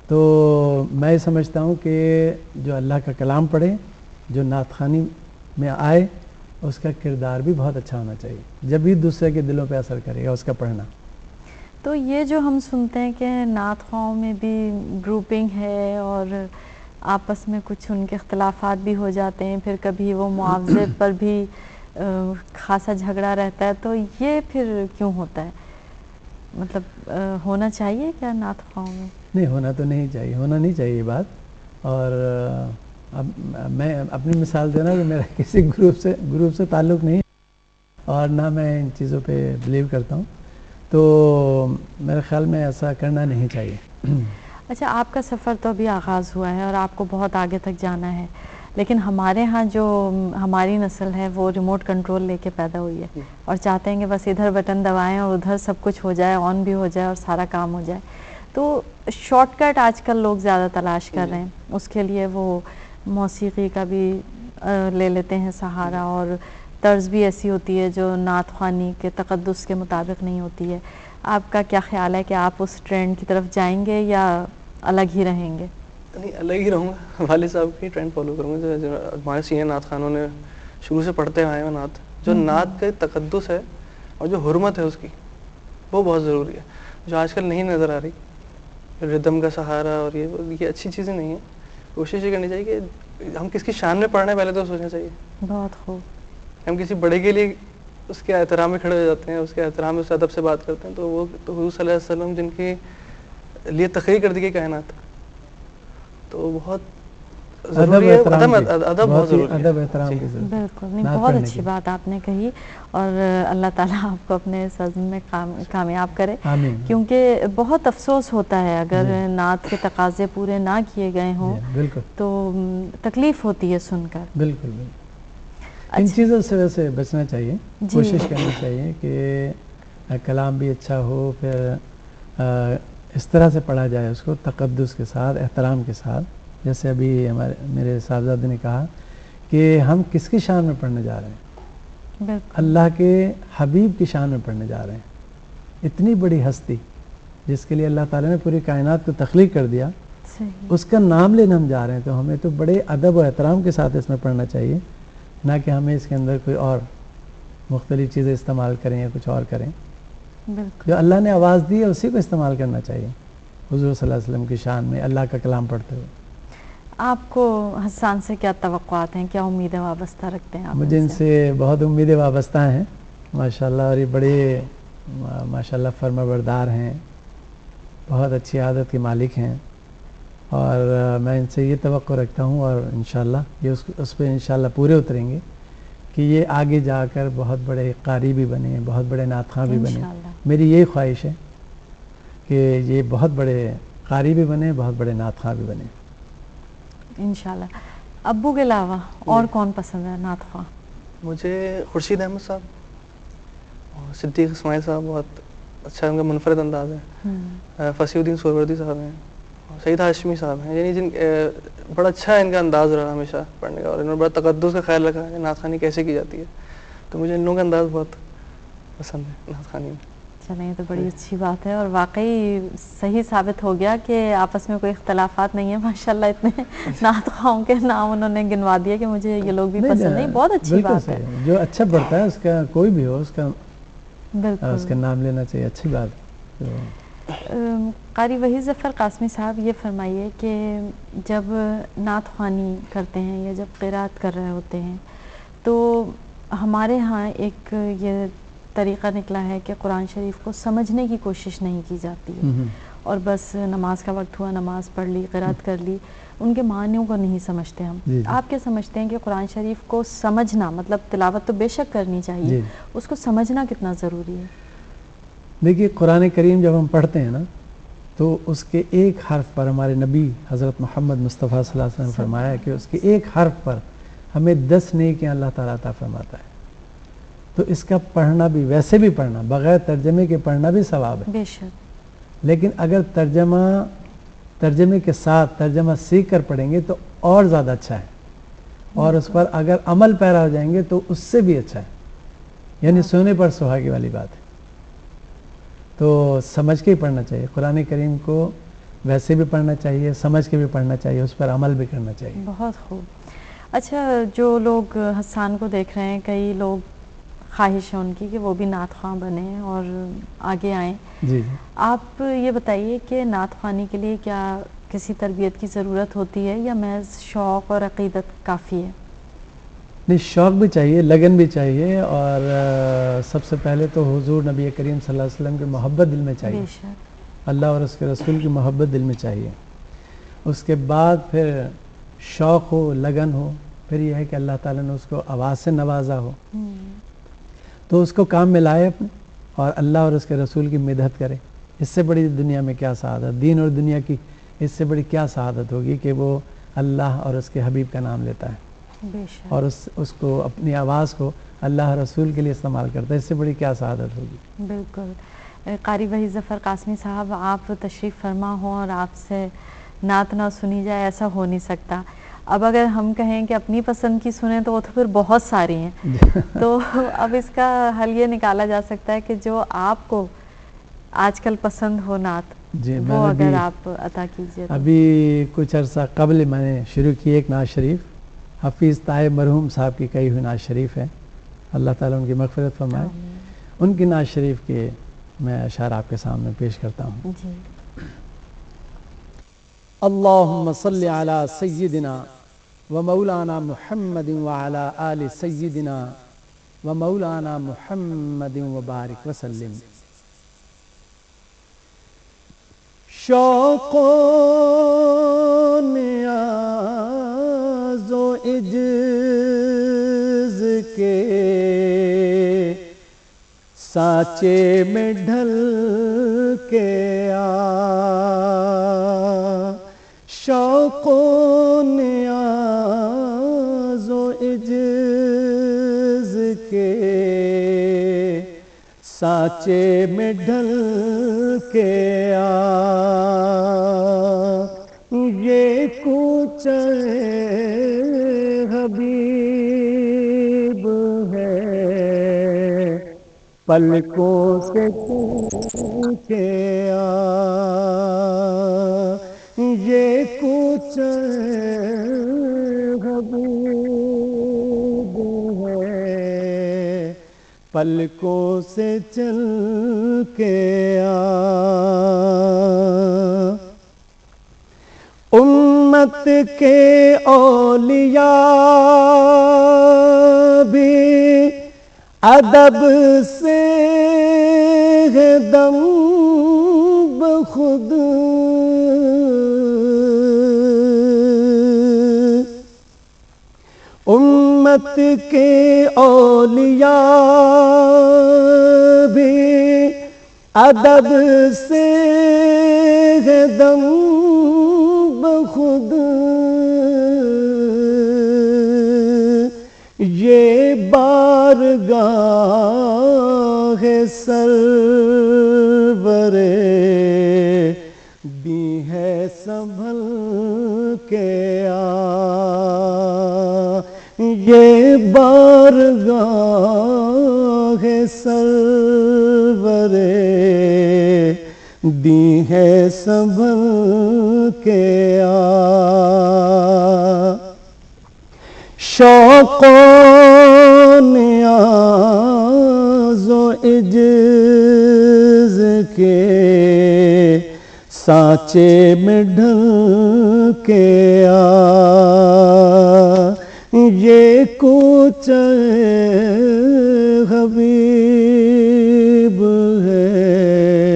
تو میں سمجھتا ہوں کہ جو اللہ کا کلام پڑھے، جو نعت خوانی میں آئے، اس کا کردار بھی بہت اچھا ہونا چاہیے، جب بھی دوسرے کے دلوں پہ اثر کرے گا اس کا پڑھنا۔ تو یہ جو ہم سنتے ہیں کہ نعت خواہوں میں بھی گروپنگ ہے اور آپس میں کچھ ان کے اختلافات بھی ہو جاتے ہیں، پھر کبھی وہ معاوضے پر بھی خاصا جھگڑا رہتا ہے، تو یہ پھر کیوں ہوتا ہے؟ مطلب ہونا چاہیے کیا نعت خواہوں میں؟ نہیں، ہونا تو نہیں چاہیے، ہونا نہیں چاہیے یہ بات۔ اور اب میں اپنی مثال دینا کہ میرا کسی گروپ سے تعلق نہیں اور نہ میں ان چیزوں پہ بلیو کرتا ہوں، تو میرے خیال میں ایسا کرنا نہیں چاہیے۔ اچھا، آپ کا سفر تو ابھی آغاز ہوا ہے اور آپ کو بہت آگے تک جانا ہے، لیکن ہمارے ہاں جو ہماری نسل ہے وہ ریموٹ کنٹرول لے کے پیدا ہوئی ہے اور چاہتے ہیں کہ بس ادھر بٹن دبائیں اور ادھر سب کچھ ہو جائے، آن بھی ہو جائے اور سارا کام ہو جائے۔ تو شارٹ کٹ آج کل لوگ زیادہ تلاش کر رہے ہیں، اس کے لیے وہ موسیقی کا بھی لے لیتے ہیں سہارا، اور طرز بھی ایسی ہوتی ہے جو نعت خوانی کے تقدس کے مطابق نہیں ہوتی ہے۔ آپ کا کیا خیال ہے کہ آپ اس ٹرینڈ کی طرف جائیں گے یا الگ ہی رہیں گے؟ نہیں، الگ ہی رہوں گا، والد صاحب کی ٹرینڈ فالو کروں گا، جو ہمارے سینئر نعت خوانوں نے شروع سے پڑھتے آئے ہیں نعت، جو نعت کا تقدس ہے اور جو حرمت ہے اس کی، وہ بہت ضروری ہے، جو آج کل نہیں نظر آ رہی۔ ردم کا سہارا اور یہ اچھی چیزیں نہیں ہیں۔ کوشش یہ کرنی چاہیے کہ ہم کس کی شان میں پڑھنا ہے پہلے تو سوچنا چاہیے۔ بہت خوب۔ ہم کسی بڑے کے لیے اس کے احترام میں کھڑے ہو جاتے ہیں، اس کے احترام میں اس ادب سے بات کرتے ہیں، تو وہ تو حضور صلی اللہ علیہ وسلم جن کے لیے تخلیق کر دی گئی کائنات، تو بہت ضروری ہے، ادب بہت ضروری ہے، ادب احترام کی ضرورت ہے۔ بالکل، نہیں، بہت اچھی بات آپ نے کہی، اور اللہ تعالیٰ آپ کو اپنے اس عزم میں کامیاب کرے، کیونکہ بہت افسوس ہوتا ہے اگر نعت کے تقاضے پورے نہ کیے گئے ہوں تو تکلیف ہوتی ہے سن کر۔ بالکل بالکل، ان چیزوں سے ویسے بچنا چاہیے، کوشش کرنی چاہیے کہ کلام بھی اچھا ہو، پھر اس طرح سے پڑھا جائے اس کو تقدس کے ساتھ، احترام کے ساتھ، جیسے ابھی میرے صاحبزادے نے کہا کہ ہم کس کی شان میں پڑھنے جا رہے ہیں؟ اللہ کے حبیب کی شان میں پڑھنے جا رہے ہیں۔ اتنی بڑی ہستی جس کے لیے اللہ تعالیٰ نے پوری کائنات کو تخلیق کر دیا، اس کا نام لینے ہم جا رہے ہیں، تو ہمیں تو بڑے ادب و احترام کے ساتھ اس میں پڑھنا چاہیے، نہ کہ ہمیں اس کے اندر کوئی اور مختلف چیزیں استعمال کریں یا کچھ اور کریں۔ جو اللہ نے آواز دی ہے اسی کو استعمال کرنا چاہیے حضور صلی اللہ علیہ وسلم کی شان میں اللہ کا کلام پڑھتے ہوئے۔ آپ کو حسان سے کیا توقعات ہیں، کیا امیدیں وابستہ رکھتے ہیں آپ؟ مجھے ان سے بہت امیدیں وابستہ ہیں ماشاءاللہ، اور یہ بڑے ماشاءاللہ فرما بردار ہیں، بہت اچھی عادت کے مالک ہیں، اور میں ان سے یہ توقع رکھتا ہوں، اور انشاءاللہ یہ اس پہ انشاءاللہ پورے اتریں گے کہ یہ آگے جا کر بہت بڑے قاری بھی بنے، بہت بڑے نعت خواں بھی بنے۔ میری یہی خواہش ہے کہ یہ بہت بڑے قاری بھی بنے، بہت بڑے نعت خواں بھی بنے انشاءاللہ۔ ابو کے علاوہ اور کون پسند ہے نعت خواں؟ مجھے خورشید احمد صاحب اور صدیق اسماعیل صاحب، بہت اچھا ان کا منفرد انداز ہے۔ فصیح الدین سہروردی صاحب ہیں، سعید ہاشمی صاحب ہیں، یعنی بڑا اچھا ان کا انداز رہا ہمیشہ پڑھنے کا، اور انہوں نے بڑا تقدس کا خیال رکھا ہے نعت خوانی کیسے کی جاتی ہے، تو مجھے ان لوگوں کا انداز بہت پسند ہے نعت خوانی میں۔ چلیں، یہ تو بڑی اچھی بات ہے، اور واقعی صحیح ثابت ہو گیا کہ آپس میں کوئی اختلافات نہیں ہیں، ماشاءاللہ اتنے نعت خواہوں کے نام انہوں نے گنوا دیے کہ مجھے یہ لوگ بھی پسند نہیں، بہت اچھی بات ہے۔ جو اچھا پڑھتا ہے اس کا کوئی بھی ہو، اس کا نام لینا چاہیے، اچھی بات۔ قاری وحید ظفر قاسمی صاحب، یہ فرمائیے کہ جب نعت خوانی کرتے ہیں یا جب قرات کر رہے ہوتے ہیں تو ہمارے ہاں ایک یہ طریقہ نکلا ہے کہ قرآن شریف کو سمجھنے کی کوشش نہیں کی جاتی ہے، اور بس نماز کا وقت ہوا نماز پڑھ لی، قرات کر لی، ان کے معنیوں کو نہیں سمجھتے ہم۔ آپ کیا سمجھتے ہیں کہ قرآن شریف کو سمجھنا، مطلب تلاوت تو بے شک کرنی چاہیے، اس کو سمجھنا کتنا ضروری ہے؟ دیکھیے، قرآن کریم جب ہم پڑھتے ہیں نا تو اس کے ایک حرف پر، ہمارے نبی حضرت محمد مصطفیٰ صلی اللہ علیہ وسلم نے فرمایا کہ اس کے ایک حرف پر ہمیں 10 نیکیاں اللہ تعالیٰ عطا فرماتا ہے، تو اس کا پڑھنا بھی، ویسے بھی پڑھنا بغیر ترجمے کے پڑھنا بھی ثواب ہے، بے شک، لیکن اگر ترجمے کے ساتھ ترجمہ سیکھ کر پڑھیں گے تو اور زیادہ اچھا ہے، اور اس پر اگر عمل پیرا ہو جائیں گے تو اس سے بھی اچھا ہے، یعنی سونے پر سہاگے والی بات ہے۔ تو سمجھ کے ہی پڑھنا چاہیے قرآن کریم کو، ویسے بھی پڑھنا چاہیے, سمجھ کے بھی پڑھنا چاہیے, اس پر عمل بھی کرنا چاہیے. بہت خوب. اچھا, جو لوگ حسان کو دیکھ رہے ہیں, کئی لوگ خواہش ہے ان کی کہ وہ بھی نعت خواں بنیں اور آگے آئیں. جی, آپ یہ بتائیے کہ نعت خوانی کے لیے کیا کسی تربیت کی ضرورت ہوتی ہے یا محض شوق اور عقیدت کافی ہے؟ نہیں, شوق بھی چاہیے, لگن بھی چاہیے, اور سب سے پہلے تو حضور نبی کریم صلی اللہ علیہ وسلم کی محبت دل میں چاہیے, اللہ اور اس کے رسول کی محبت دل میں چاہیے. اس کے بعد پھر شوق ہو, لگن ہو, پھر یہ ہے کہ اللہ تعالیٰ نے اس کو آواز سے نوازا ہو تو اس کو کام میں لائے اپنے, اور اللہ اور اس کے رسول کی مدحت کرے. اس سے بڑی دنیا میں کیا سعادت, دین اور دنیا کی اس سے بڑی کیا سعادت ہوگی کہ وہ اللہ اور اس کے حبیب کا نام لیتا ہے اور اس کو اپنی آواز کو اللہ رسول کے لیے استعمال کرتا ہے. اس سے بڑی کیا سعادت ہوگی. بالکل. قاری وحید ظفر قاسمی صاحب, آپ تشریف فرما ہوں اور آپ سے نعت نہ سنی جائے, ایسا ہو نہیں سکتا. اب اگر ہم کہیں کہ اپنی پسند کی سنیں تو وہ تو پھر بہت ساری ہیں, تو اب اس کا حل یہ نکالا جا سکتا ہے کہ جو آپ کو آج کل پسند ہو نعت, وہ اگر آپ عطا کیجیے. ابھی کچھ عرصہ قبل میں نے شروع کی ایک نعت شریف, حفیظ طاہر مرحوم صاحب کی کہی ہوئی نعت شریف ہے, اللہ تعالیٰ ان کی مغفرت فرمائے. ان کی نعت شریف کے میں اشعار آپ کے سامنے پیش کرتا ہوں. جی. اللہم صلی علی سیدنا و مولانا محمد وعلی آل سیدنا و مولانا محمد و بارک وسلم. شوق و نیاز و عجز کے سانچے میں ڈھل کے آ, شوق و نیاز و عجز کے سانچے میں ڈھل کے آ, یہ کوچہ حبیب ہے پلکوں سے چھو کے آ, یہ کوچہ حبیب ہے پلکوں سے چل کے آ. امت کے اولیاء بھی ادب سے ہے دم بخود, امت کے اولیاء بھی ادب سے ہے دم بخود, یہ بارگاہ سرور دی ہے سنبھل کے آ, یہ بارگاہ سرور دی ہے سنبھل کے آ. شوق و نیاز و عجز کے سانچے میں ڈھل کے آ, یہ کوچہ حبیب